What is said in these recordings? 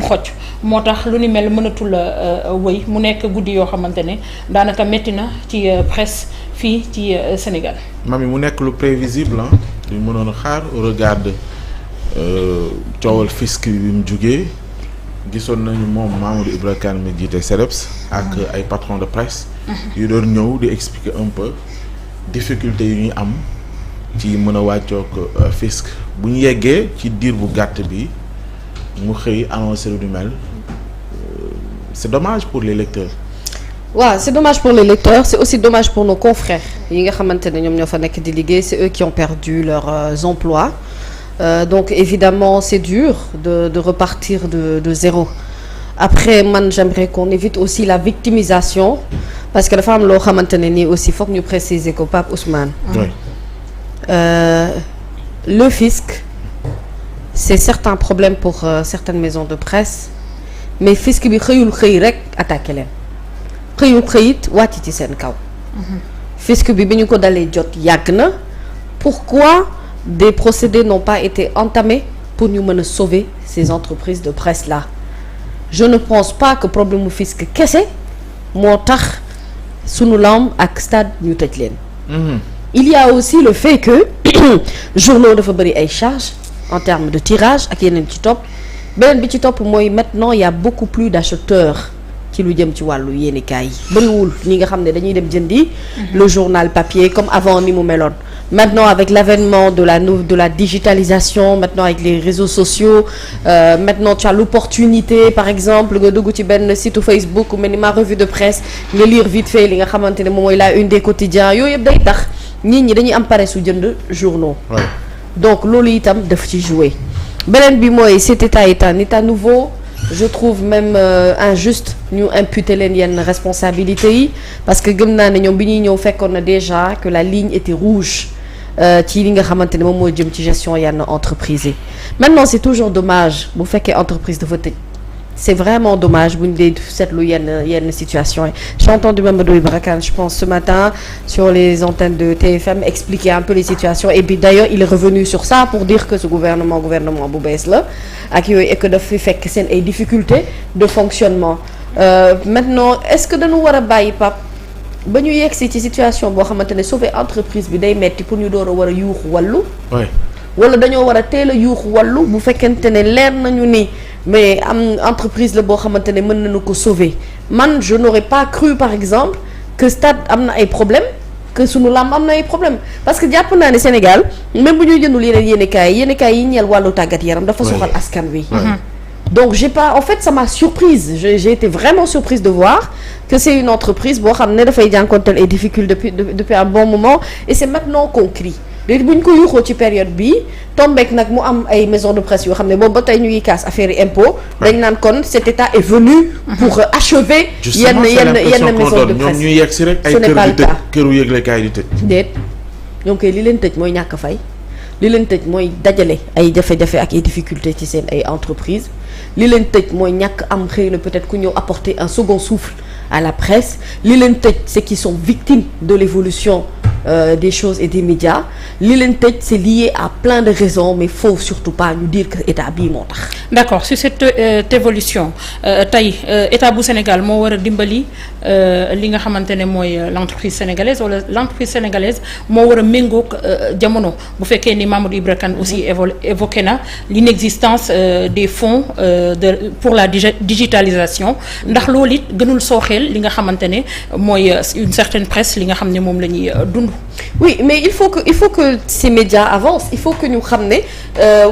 xocc moo tax lu ni mel mënatul wëy mu nekk guddi yoo xamante ne daanaka métti na ci presse fii ci Sénégal. mami mu nekk lu prévisible ah lu mënoon a xaar au regard de coowal fisc bi mu jugee gisoon nañu moom Mamadou Ibra Kane mi jiite CDEPS ak ay patron de presse yu doon ñëw di expliquer un peu difficulté yu ñuy am ci mën a wàccoog fisc bu ñu yeggee ci diir bu gàtt bi mu xëy annoncé lu du mel c'est dommage pour les lecteurs. waaw c'est dommage pour les lecteurs, c'est aussi dommage pour nos confrères yi nga xamante ne ñoom ñoo fa nekk di liggéey, c'est eux qui ont perdu leurs emplois. Donc évidemment c'est dur de repartir de zéro. Après man j'aimerais qu'on évite aussi la victimisation parce que dafa am loo xamante ne nii aussi foog ñu préciser ko Pape Ousmane. Oui. Le fisc c'est certains problèmes pour certaines maisons de presse mais fisc bi xëyul xëy rek attaqué leen xëyul xëyit wàcc ci seen kaw. Fisc bi ñu ko dalee jot yàgg na. Pourquoi des procédés n'ont pas été entamés pour ñu mën a sauver ces entreprises de presse là? Je ne pense pas que problème mu fisc kese moo tax sunu lamb ak stade ñu tëj leen. Il y a aussi le fait que journaux dafa bëri ay charges en termes de tirage ak yeneen ci topp beneen bi ci topp mooy maintenant il y a beaucoup plus d'acheteurs ci lu jëm ci wàllu yéenekaay yi bëriwul ñi nga xam ne dañuy dem jëndi le journal papier comme avant ni mu meloon. Maintenant avec l'avènement de la digitalisation, maintenant avec les réseaux sociaux, maintenant tu as l'opportunité par exemple nga dugg ci benn site Facebook mel ni ma revue de presse nga lire vite fait li nga xamante ne moom mooy la une des quotidiens yooyu yëpp day tax nit ñi dañuy am pare su jënd journaux. Ouais. Donc loolu itam daf ci jouer. Beneen bi mooy cet état est un état nouveau. Je trouve même injuste ñu imputer leen yenn responsabilités yi parce que gëm naa ne ñoom bi ñuy ñëw fekkoon na déjà que la ligne était rouge ci li nga xamante ne moom moo jëm ci gestion yenn entreprise yi. Maintenant c'est toujours dommage bu fekkee entreprise dafa tëj c'est vraiment dommage bu ñu dee seetlu yenn situation yi. J'ai entendu Mamadou Ibra Kane je pense ce matin sur les antennes de TFM expliquer un peu les situations et puis d'ailleurs il est revenu sur ça pour dire que ce gouvernement bu bees la ak yooyu et que daf fi fekk seen ay difficultés de fonctionnement. Maintenant est-ce que dañu war a bàyyi Pape ba ñu yegsi ci situation boo xamante ne sauver entreprise bi day metti pour ñu door a war a yuuxu wàllu. wala dañoo war a teel a yuuxu wàllu bu fekkente ne leer nañu ni mais am entreprise la boo xamante ne mën nañu ko sauver man je n'aurais pas cru par exemple que stade am na ay problèmes que sunu lamb am na ay problèmes parce que jàpp naa ne Sénégal même bu ñuy jëndul yeneen yéenekaay yi ñeel wàllu tàggat yaram dafa soxal askan wi. Donc j'ai pas en fait ça m'a surprise j'ai été vraiment surprise de voir que c'est une entreprise boo xam ne dafay jànkonteel ay difficultés depuis un bon moment et c'est maintenant qu'on crie. léegi bu ñu ko yuuxoo ci période bi tombeek nag mu am ay maison de presse yoo xam ne boobu ba tey ñu ngi kaas affaire yi impôt dañ naan kon cet état est venu pour achever yenn maison de presse ñoom ñuy yegg si rek ay këru yëglekaay di tëj déet ñoom koy li leen tëj mooy ñàkk fay li leen tëj mooy dajale ay jafe-jafe ak ay difficultés ci seen ay entreprises li leen tëj mooy ñàkk am xëy na peut-être ku ñëw apporter un second souffle à la presse li leen tëj c'est qu'ils sont victimes de l'évolution des choses et des médias li leen tëj c'est lié à plein de raisons mais faut surtout pas ñu dire que état bii moo tax. D'accord sur cette évolution tey état bu Sénégal moo war a dimbali li nga xamante ne mooy l'entreprise sénégalaise wala l'entreprise sénégalaise moo war a méngoog jamono bu fekkee ni Mamadou Ibra Kane aussi évoqué na l'inexistence des fonds pour la digitalisation ndax loolu it gënul sooxeel li nga xamante ne mooy une certaine presse li nga xam ne moom la ñuy dund. Oui mais il faut que ces médias avancent il faut que ñu xam ne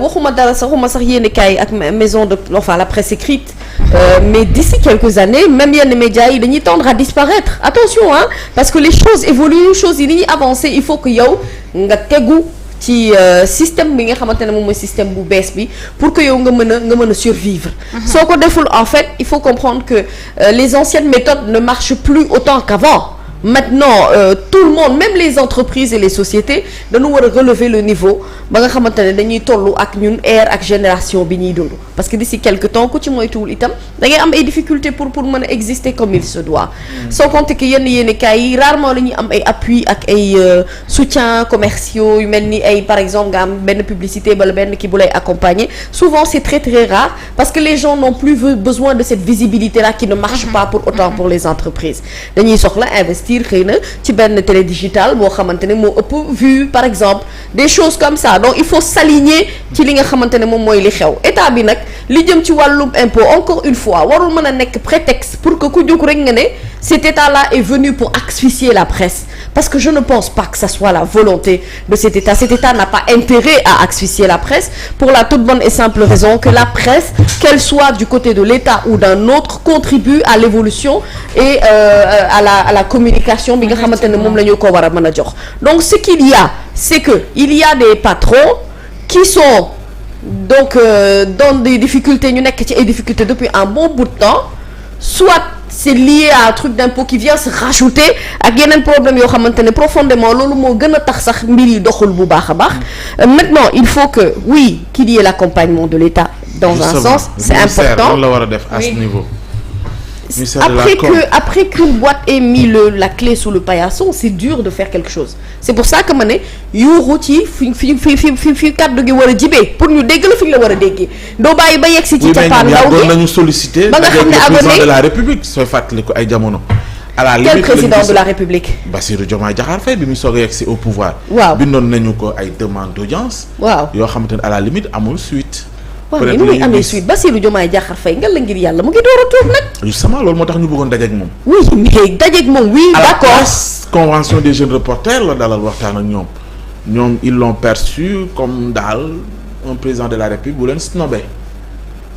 waxuma sax yéenekaay ak maison de la presse écrite mais d'ici quelques années même yenn médias yi dañuy tendre à disparaître attention parce que les choses évoluent choses yi dañuy avancer il faut que yow nga tegu ci système bi nga xamante ne moom mooy système bu bees bi pour que yow nga mën a survivre. Soo ko deful en fait il faut comprendre que les anciennes méthodes ne marchent plus autant qu'avant. maintenant tout le monde même les entreprises et les sociétés dañu war a relever le niveau ba nga xamante ne dañuy tollu ak ñun ère ak génération bi ñuy dund parce que d'ici quelque temps ku ci moytuwul itam da ngay am ay difficultés pour mën a exister comme il se doit sans compter que yenn cas yi rarement la ñuy am ay appui ak ay soutiens commerciaux yu mel ni ay par exemple nga am benn publicité bala benn ki bu lay accompagner souvent c'est très très rare parce que les gens n'ont plus besoin de cette visibilité là qui ne marche pas pour autant pour les entreprises dañuy soxla investir xëy na ci benn télé digitale boo xamante ne moo ëpp vue par exemple des choses comme ça donc il faut s'aligner ci li nga xamante ne moom mooy li xew état bi nag li jëm ci wàllum impôt encore une fois warul mën a nekk prétexte pour que ku jóg rek nga ne cet état là est venu pour asphyxier la presse parce que je ne pense pas que ça soit la volonté de cet état n'a pas intérêt à asphyxier la presse pour la toute bonne et simple raison que la presse qu'elle soit du côté de l'état ou d'un autre contribue à l'évolution et à la communication bi nga xamante ne moom la ñu ko war a mën a jox donc ce qu'il y a c'est que il y a des patrons qui sont donc dans des difficultés ñu nekk ci ay difficultés depuis un bon bout de temps soit c'est lié à un truc d'impôt qui vient se rajouter ak yeneen problème yoo xamante ne profondément loolu moo gën a tax sax mbir yi doxul bu baax a baax maintenant il faut que oui qu'il y ait l'accompagnement de l'État dans un sens c'est important la war a def à ce niveau après qu'une boîte ait mis la clé sous le paillasson c'est dur de faire quelque chose c'est pour ça que ma ne yuuxu ci fi kaddu gi war a jibee pour ñu dégg la fi ñu la war a déggee doo bàyyi ba yegg si ci capaan ndaw gi nañu solliciter ba nga xam ne président de la République sooy fàttali ko ay jamono à la limite quel président de la République Bassirou Diomaye Diakhar Faye bi muy soog a yegg si au pouvoir waaw bindoon nañu ko ay demande d'audience waaw yoo xamante ne à la limite amul suite waaw mais nu muy amee suite Bassirou Diomaye Diakhar Faye nga la ngir yàlla mu ngi door a tuub nag justement loolu moo tax ñu bëggoon dajeek moom oui mais dajeek moom oui d'accord à la place convention des jeunes reporters la dalal waxtaan ak ñoom ils l'ont perçu comme daal un président de la République bu leen snobé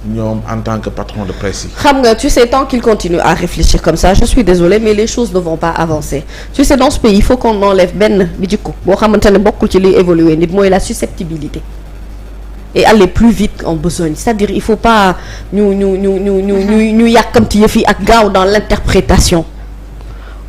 ñoom en tant que patron de presse yi. xam nga tu sais tant qu'il continue à réfléchir comme ça je suis désolée mais les choses ne vont pas avancer tu sais dans ce pays il faut qu'on enlève benn bi jikko boo xamante ne bokkul ci liy évoluer nit mooy la susceptibilité et aller plus vite en besogne c'est-à-dire il faut pas ñu yàkkamti yëf yi ak gaaw dans l'interprétation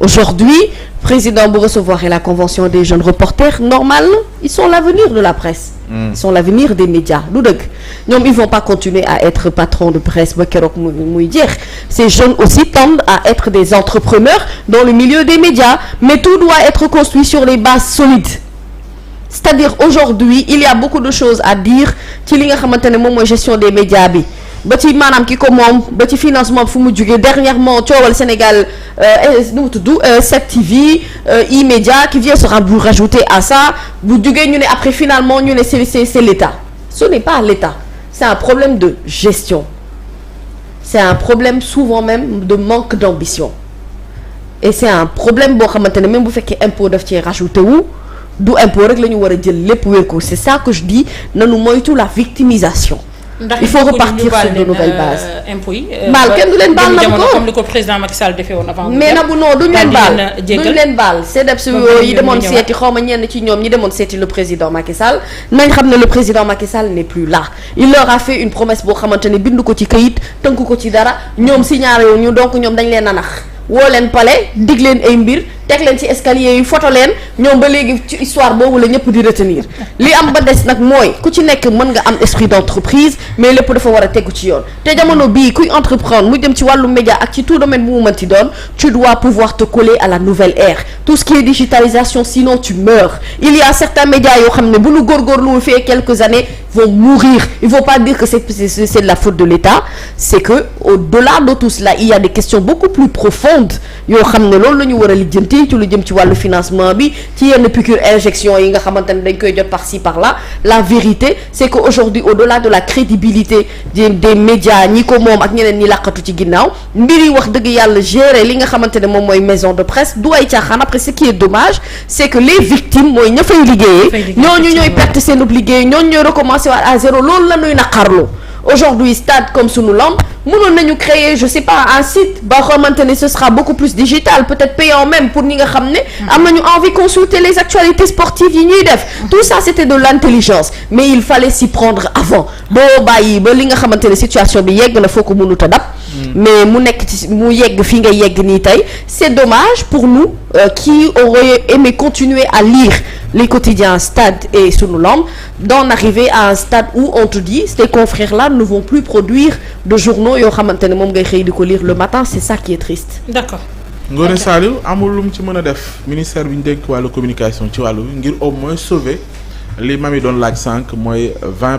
aujourd'hui président bu recevoir et la convention des jeunes reporters normal ils sont l'avenir de la presse ils sont l'avenir des médias du dëgg ñoom ils vont pas continuer à être patron de presse ba keroog muy jeex ces jeunes aussi tendent à être des entrepreneurs dans le milieu des médias mais tout doit être construit sur les bases solides c'est-à-dire aujourd'hui il y a beaucoup de choses à dire ci li nga xamante ne moom mooy gestion des médias bi ba ci maanaam ki ko moom ba ci financement fu mu jógee dernièrement coowal Sénégal nu mu tudd 7TV E-Média qui vient se rajouter à ça bu jógee ñu ne après finalement ñu ne c'est l'État ce n'est pas l'État c'est un problème de gestion c'est un problème souvent même de manque d'ambition et c'est un problème boo xamante ne même bu fekkee impôt daf ci rajouté wu du impôt rek la ñu war a jël lépp wér ko c'est ça que je dis nanu moytu la victimisation il faut repartir sur de nouvelles bases impôts yi baal kenn du leen baal na ko comme li ko président Macky Sall defee woon avant mais nag non duñ leen baal CDEPS yi demoon seeti xaw ma ñenn ci ñoom ñi demoon seeti le président Macky Sall nañ xam ne le président Macky Sall n'est plus là il leur a fait une promesse boo xamante ne bind ko ci këyit tënk ko ci dara ñoom signalé ñu donc ñoom dañ leen a nax woo leen palais dig leen ay mbir teg leen ci escalier yi photo leen ñoom ba léegi ci histoire boobu la ñëpp di retenir li am ba des nag mooy ku ci nekk mën nga am esprit d'entreprise mais lépp dafa war a tegu ci yoon te jamono bii kuy entreprendre mu dem ci wàllu média ak ci tout domaine bu mu mënti doon tu dois pouvoir te coller à la nouvelle ère tout ce qui est digitalisation sinon tu meurs il y a certains médias yoo xam ne bu ñu góorgóorlu fii quelques années vont mourir il faut pas dire que c'est de la faute de l'État c'est que au-delà de tout cela il y a des questions beaucoup plus profondes yoo xam ne loolu la ñu war a lijjanti ci lu jëm ci wàllu financement bi ci yenn piqûre injection yi nga xamante ne dañ koy jot par-ci par-là la vérité c'est que aujourd'hui au-delà de la crédibilité des médias ñi ko moom ak ñeneen ñi làqatu ci ginnaaw mbir yi wax dëgg yàlla gérer li nga xamante ne moom mooy maison de presse du ay caaxaan après ce qui est dommage c'est que les victimes mooy ña fay liggéeyee ñooñu ñooy perte seen liggéey ñooñu ñooy recommencer waat à zéro loolu la ñuy naqarlu aujourd'hui stade comme sunu lamb mënoon nañu créer je sais pas un site ba xamante ne ce sera beaucoup plus digital peut-être payant même pour ñi nga xam ne am nañu envie consulter les actualités sportives yi ñuy def tout ça c'était de l'intelligence mais il fallait s'y prendre avant doo bàyyi ba li nga xamante ne situation bi yegg na foo ko mënut a dab mais mu nekk ci mu yegg fi nga yegg nii tey c'est dommage pour nous qui auraient aimé continuer à lire les quotidiens Stade et Sunu Lamb d'en arriver à un stade où on te dit ces confrères-là ne vont plus produire de journaux yoo xamante ne moom ngay xëy di ko lire le matin c'est ça qui est triste. D'accord. Ngoné Saliou amul lu mu ci mën a def ministère bi ñu dénk wàllu communication ci wàllu ngir au moins sauver li Mamy doon laaj sànq mooy 20